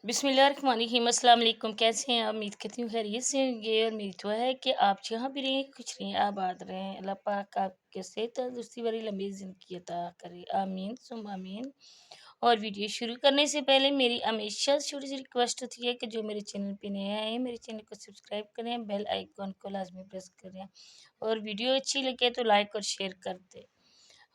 बिस्मिल्लाहिर्रहमानिर्रहीम। अस्सलाम वालेकुम। कैसे हैं आप? उम्मीद करती हूँ खैरियत से होंगे और मेरी दुआ है कि आप जहाँ भी रहें खुश रहें, आबाद रहें। अल्लाह पाक आपके सेहत तंदुरुस्ती वाली लंबी ज़िंदगी अता करे, आमीन सुम्मा आमीन। और वीडियो शुरू करने से पहले मेरी हमेशा छोटी सी रिक्वेस्ट होती है कि जो मेरे चैनल पे नए आए हैं मेरे चैनल को सब्सक्राइब करें, बेल आइकॉन को लाजमी प्रेस करें और वीडियो अच्छी लगे तो लाइक और शेयर कर दें।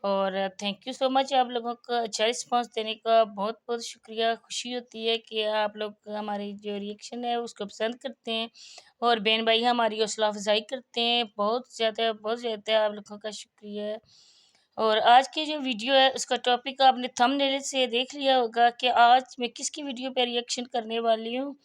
और थैंक यू सो मच, आप लोगों का अच्छा रिस्पांस देने का बहुत बहुत शुक्रिया। खुशी होती है कि आप लोग हमारी जो रिएक्शन है उसको पसंद करते हैं और बहन भाई हमारी हौसला अफजाई करते हैं। बहुत ज़्यादा आप लोगों का शुक्रिया है। और आज की जो वीडियो है उसका टॉपिक आपने थंबनेल से देख लिया होगा कि आज मैं किसकी वीडियो पे रिएक्शन करने वाली हूँ।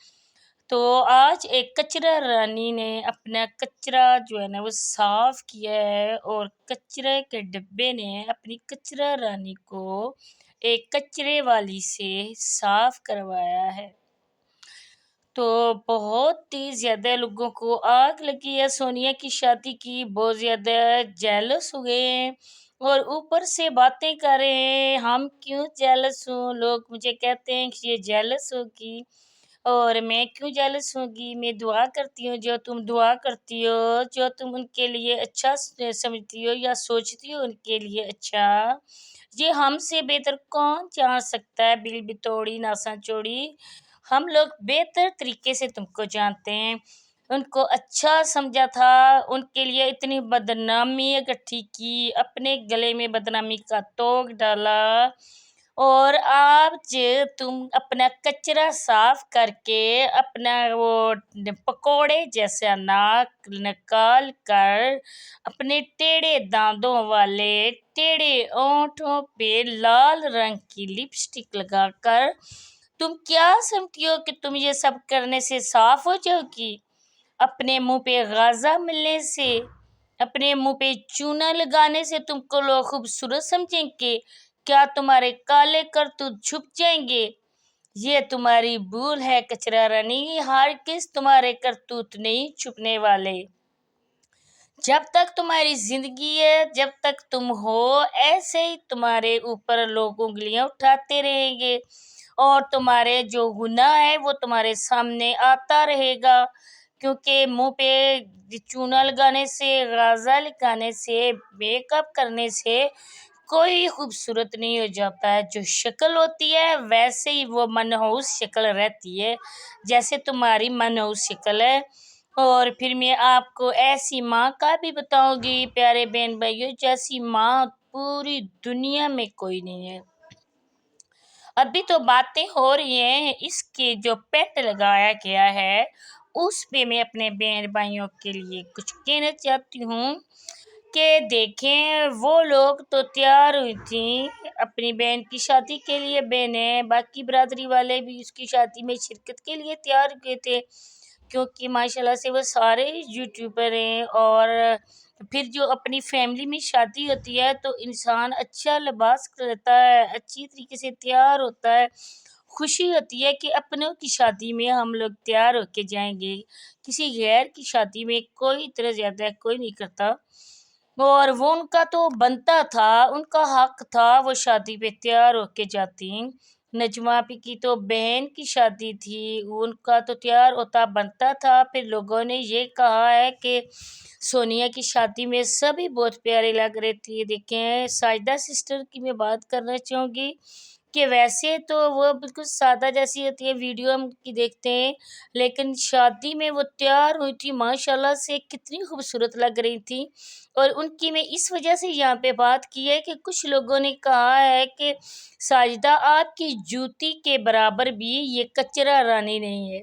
तो आज एक कचरा रानी ने अपना कचरा जो है ना वो साफ किया है और कचरे के डिब्बे ने अपनी कचरा रानी को एक कचरे वाली से साफ करवाया है। तो बहुत ही ज़्यादा लोगों को आग लगी है सोनिया की शादी की, बहुत ज़्यादा जेलस हो गए हैं और ऊपर से बातें कर रहे हैं हम क्यों जेलस हूँ। लोग मुझे कहते हैं कि ये जेलस होगी और मैं क्यों जेलस होगी। मैं दुआ करती हूँ, जो तुम दुआ करती हो, जो तुम उनके लिए अच्छा समझती हो या सोचती हो उनके लिए अच्छा, ये हमसे बेहतर कौन जान सकता है। बिल बितौड़ी नासा चौड़ी, हम लोग बेहतर तरीके से तुमको जानते हैं। उनको अच्छा समझा था, उनके लिए इतनी बदनामी इकट्ठी की, अपने गले में बदनामी का तोग डाला और आज तुम अपना कचरा साफ करके अपना वो पकोड़े जैसा नाक निकाल कर अपने टेढ़े दांतों वाले टेढ़े ओंठों पे लाल रंग की लिपस्टिक लगाकर तुम क्या समझती हो कि तुम ये सब करने से साफ हो जाओगी। अपने मुंह पे गाजा मिलने से, अपने मुंह पे चूना लगाने से तुमको लोग खूबसूरत समझेंगे। क्या तुम्हारे काले करतूत छुप जाएंगे? ये तुम्हारी भूल है कचरा रानी, हर किस तुम्हारे करतूत नहीं छुपने वाले। जब तक तुम्हारी जिंदगी है, जब तक तुम हो, ऐसे ही तुम्हारे ऊपर लोग उंगलियां उठाते रहेंगे और तुम्हारे जो गुनाह है वो तुम्हारे सामने आता रहेगा। क्योंकि मुंह पे चूना लगाने से, गाजा लगाने से, मेकअप करने से कोई खूबसूरत नहीं हो जाता है। जो शक्ल होती है वैसे ही वो मनहूस शक्ल रहती है, जैसे तुम्हारी मनहूस शक्ल है। और फिर मैं आपको ऐसी माँ का भी बताऊंगी प्यारे बहन भाइयों, जैसी माँ पूरी दुनिया में कोई नहीं है। अभी तो बातें हो रही हैं इसके जो पेट लगाया गया है उस पे मैं अपने बहन भाइयों के लिए कुछ कहना चाहती हूँ कि देखें, वो लोग तो तैयार हुई थी अपनी बहन की शादी के लिए, बहनें बाकी बरादरी वाले भी उसकी शादी में शिरकत के लिए तैयार हुए थे क्योंकि माशाल्लाह से वो सारे यूट्यूबर हैं। और फिर जो अपनी फैमिली में शादी होती है तो इंसान अच्छा लिबास करता है, अच्छी तरीके से तैयार होता है। खुशी होती है कि अपनों की शादी में हम लोग तैयार होके जाएंगे, किसी गैर की शादी में कोई इतना ज़्यादा कोई नहीं करता। और वो उनका तो बनता था, उनका हक था, वो शादी पे तैयार होके जाती। नजमा आपी की तो बहन की शादी थी, उनका तो तैयार होता बनता था। फिर लोगों ने ये कहा है कि सोनिया की शादी में सभी बहुत प्यारे लग रहे थे। देखें, साजिदा सिस्टर की मैं बात करना चाहूँगी कि वैसे तो वो बिल्कुल सादा जैसी होती है, वीडियो हम की देखते हैं, लेकिन शादी में वो तैयार हुई थी माशाल्लाह से, कितनी खूबसूरत लग रही थी। और उनकी मैं इस वजह से यहाँ पे बात की है कि कुछ लोगों ने कहा है कि साजिदा आपकी जूती के बराबर भी ये कचरा रानी नहीं है।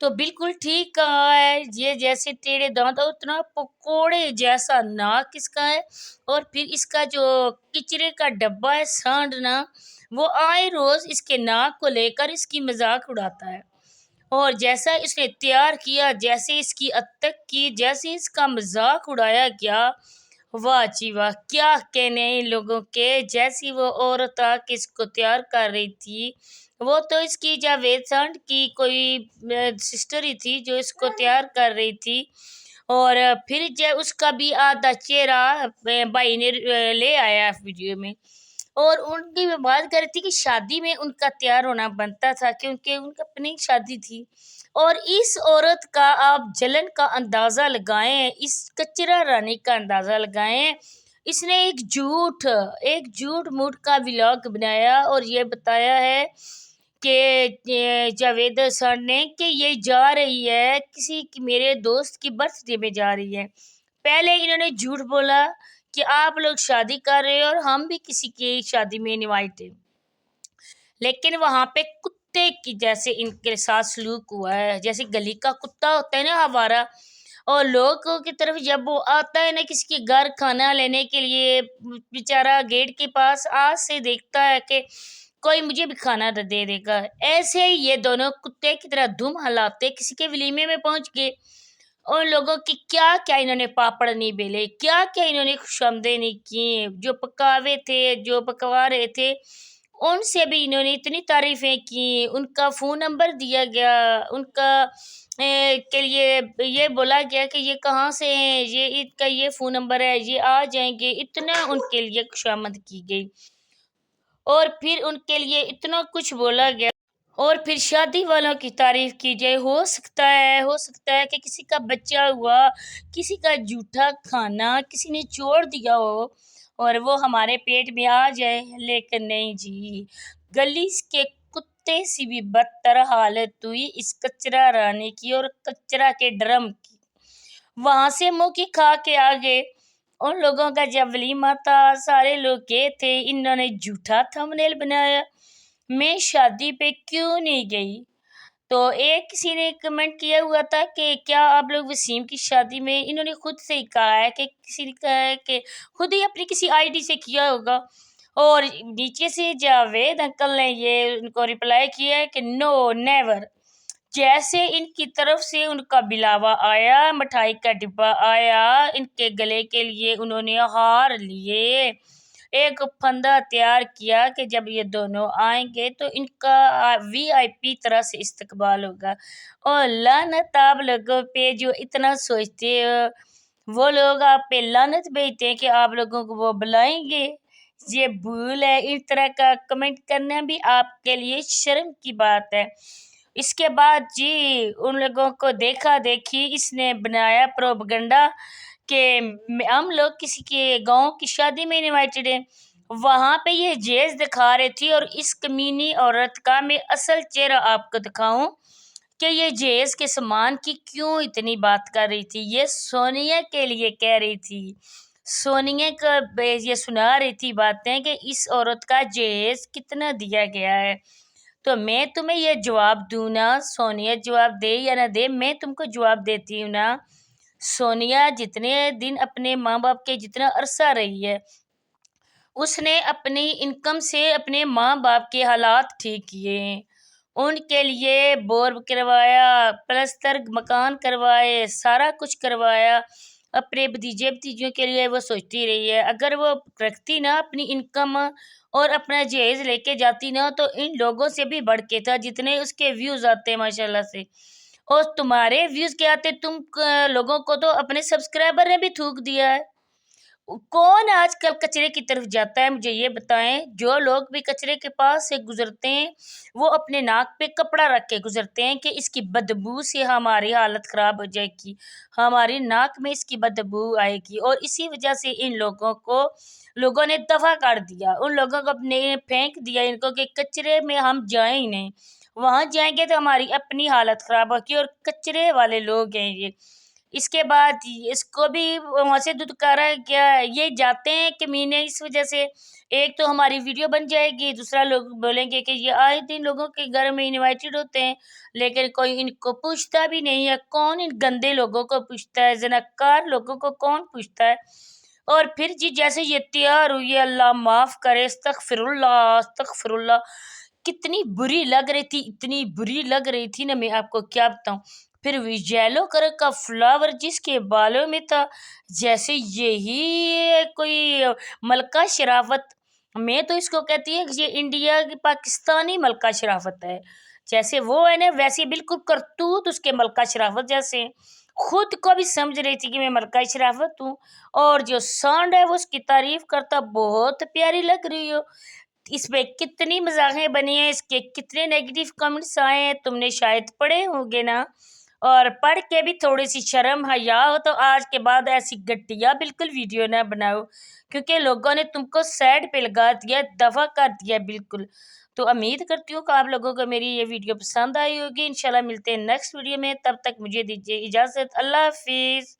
तो बिल्कुल ठीक कहा है, ये जैसे टेढ़े दांत और उतना पकोड़े जैसा नाक इसका है। और फिर इसका जो कचरे का डब्बा है सांड ना, वो आए रोज इसके नाक को लेकर इसकी मजाक उड़ाता है। और जैसा इसने तैयार किया, जैसे इसकी अतक की, जैसे इसका मजाक उड़ाया गया, वाह जी वाह, क्या कहने इन लोगों के। जैसी वो औरत आके इसको तैयार कर रही थी, वो तो इसकी जावेद सांड की कोई सिस्टर ही थी जो इसको तैयार कर रही थी। और फिर जब उसका भी आधा चेहरा भाई ने ले आया वीडियो में। اور ان کی میں بات کر رہی تھی کہ شادی میں ان کا تیار ہونا بنتا تھا کیونکہ ان کا اپنی شادی تھی، اور اس عورت کا آپ جلن کا اندازہ لگائیں، اس کچرا رانی کا اندازہ لگائیں۔ اس نے ایک جھوٹ موٹ کا ولاگ بنایا اور یہ بتایا ہے کہ جاوید سر نے کہ یہ جا رہی ہے میرے دوست کی برتھ ڈے میں جا رہی ہے۔ پہلے انہوں نے جھوٹ بولا کہ آپ لوگ شادی کر رہے ہو اور ہم بھی کسی کی شادی میں انوائٹ ہیں، لیکن وہاں پہ کتے کی جیسے ان کے ساتھ سلوک ہوا ہے، جیسے گلی کا کتا ہوتا ہے نا ہمارا، اور لوگوں کی طرف جب وہ آتا ہے نا کسی کے گھر کھانا لینے کے لیے، بیچارہ گیٹ کے پاس آج سے دیکھتا ہے کہ کوئی مجھے بھی کھانا دے دے گا، ایسے ہی یہ دونوں کتے کی طرح دم ہلاتے کسی کے ولیمے میں پہنچ گئے۔ اور لوگوں کی کیا کیا انہوں نے پاپڑ نہیں بیلے، کیا کیا انہوں نے خوشامدیں نہیں کی، جو پکاوے تھے، جو پکوا رہے تھے ان سے بھی انہوں نے اتنی تعریفیں کی، ان کا فون نمبر دیا گیا، ان کا کے لیے یہ بولا گیا کہ یہ کہاں سے ہیں، یہ ان کا یہ فون نمبر ہے، یہ آ جائیں گے، اتنا ان کے لیے خوشامد کی گئی اور پھر ان کے لیے اتنا کچھ بولا گیا۔ اور پھر شادی والوں کی تعریف کی جائے، ہو سکتا ہے کہ کسی کا بچہ ہوا، کسی کا جھوٹا کھانا کسی نے چھوڑ دیا ہو اور وہ ہمارے پیٹ میں آ جائے، لیکن نہیں جی، گلی کے کتے سے بھی بدتر حالت ہوئی اس کچرا رانی کی اور کچرا کے ڈرم کی۔ وہاں سے منہ کی کھا کے آگے ان لوگوں کا جب ولیمہ تھا، سارے لوگ گئے تھے، انہوں نے جھوٹا تھمبنیل بنایا، میں شادی پہ کیوں نہیں گئی؟ تو ایک کسی نے کمنٹ کیا ہوا تھا کہ کیا آپ لوگ وسیم کی شادی میں، انہوں نے خود سے ہی کہا ہے کہ کسی نے کہا ہے کہ خود ہی اپنی کسی آئی ڈی سے کیا ہوگا، اور نیچے سے جاوید انکل نے یہ ان کو ریپلائی کیا ہے کہ نو نیور۔ جیسے ان کی طرف سے ان کا بلاوا آیا، مٹھائی کا ڈبہ آیا، ان کے گلے کے لیے انہوں نے ہار لیے، ایک پھندا تیار کیا کہ جب یہ دونوں آئیں گے تو ان کا وی آئی پی طرح سے استقبال ہوگا۔ اور لعنت آپ لوگوں پہ جو اتنا سوچتے ہو، وہ لوگ آپ پہ لعنت بھیجتے ہیں کہ آپ لوگوں کو وہ بلائیں گے، یہ بھول ہے۔ اس طرح کا کمنٹ کرنا بھی آپ کے لیے شرم کی بات ہے۔ اس کے بعد جی ان لوگوں کو دیکھا دیکھی اس نے بنایا پروپگنڈا کہ ہم لوگ کسی کے گاؤں کی شادی میں انوائٹڈ ہیں، وہاں پہ یہ جیز دکھا رہی تھی، اور اس کمینی عورت کا میں اصل چہرہ آپ کو دکھاؤں کہ یہ جیز کے سامان کی کیوں اتنی بات کر رہی تھی۔ یہ سونیا کے لیے کہہ رہی تھی، سونیا کا یہ سنا رہی تھی باتیں کہ اس عورت کا جیز کتنا دیا گیا ہے۔ تو میں تمہیں یہ جواب دوں نا، سونیا جواب دے یا نہ دے، میں تم کو جواب دیتی ہوں نا۔ سونیا جتنے دن اپنے ماں باپ کے جتنا عرصہ رہی ہے، اس نے اپنی انکم سے اپنے ماں باپ کے حالات ٹھیک کیے، ان کے لیے بور کروایا، پلستر مکان کروائے، سارا کچھ کروایا، اپنے بھتیجے بھتیجوں کے لیے وہ سوچتی رہی ہے۔ اگر وہ رکھتی نا اپنی انکم اور اپنا جہیز لے کے جاتی نا تو ان لوگوں سے بھی بڑھ کے تھا جتنے اس کے ویوز آتے ماشاءاللہ سے، اور تمہارے ویوز کیا آتے، تم لوگوں کو تو اپنے سبسکرائبر نے بھی تھوک دیا ہے۔ کون آج کل کچرے کی طرف جاتا ہے مجھے یہ بتائیں؟ جو لوگ بھی کچرے کے پاس سے گزرتے ہیں وہ اپنے ناک پہ کپڑا رکھ کے گزرتے ہیں کہ اس کی بدبو سے ہماری حالت خراب ہو جائے گی، ہماری ناک میں اس کی بدبو آئے گی، اور اسی وجہ سے ان لوگوں نے دفع کر دیا، ان لوگوں کو اپنے پھینک دیا ان کو کہ کچرے میں ہم جائیں ہی نہیں، وہاں جائیں گے تو ہماری اپنی حالت خراب ہوگی، اور کچرے والے لوگ ہیں یہ۔ اس کے بعد اس کو بھی وہاں سے دھتکارا گیا، یہ جاتے ہیں کمینے، اس وجہ سے ایک تو ہماری ویڈیو بن جائے گی، دوسرا لوگ بولیں گے کہ یہ آئے دن لوگوں کے گھر میں انوائٹڈ ہوتے ہیں لیکن کوئی ان کو پوچھتا بھی نہیں ہے۔ کون ان گندے لوگوں کو پوچھتا ہے، زناکار لوگوں کو کون پوچھتا ہے؟ اور پھر جی جیسے یہ تیار ہوئی، اللہ معاف کرے، استغفر اللہ استغفر اللہ، کتنی بری لگ رہی تھی، اتنی بری لگ رہی تھی نا، میں آپ کو کیا بتاؤں۔ پھر وہ یلو کلر کا فلاور جس کے بالوں میں تھا، جیسے یہی کوئی ملکہ شرافت، میں تو اس کو کہتی ہے کہ یہ انڈیا کی پاکستانی ملکہ شرافت ہے، جیسے وہ ہے نا ویسے بالکل کرتوت اس کے ملکہ شرافت جیسے، खुद को भी समझ रही थी कि मैं मलका शराफत हूँ, और जो साउंड है वो उसकी तारीफ करता बहुत प्यारी लग रही हो। इसमें कितनी मज़ाकें बनी हैं, इसके कितने नेगेटिव कमेंट्स आए हैं, तुमने शायद पढ़े होंगे ना। और पढ़ के भी थोड़ी सी शर्म हया हो तो आज के बाद ऐसी घटिया बिल्कुल वीडियो ना बनाओ, क्योंकि लोगों ने तुमको सैड पे लगा दिया, दफा कर दिया बिल्कुल। तो उम्मीद करती हूँ कि आप लोगों को मेरी ये वीडियो पसंद आई होगी। इंशाल्लाह मिलते हैं नेक्स्ट वीडियो में, तब तक मुझे दीजिए इजाज़त। अल्लाह हाफिज़।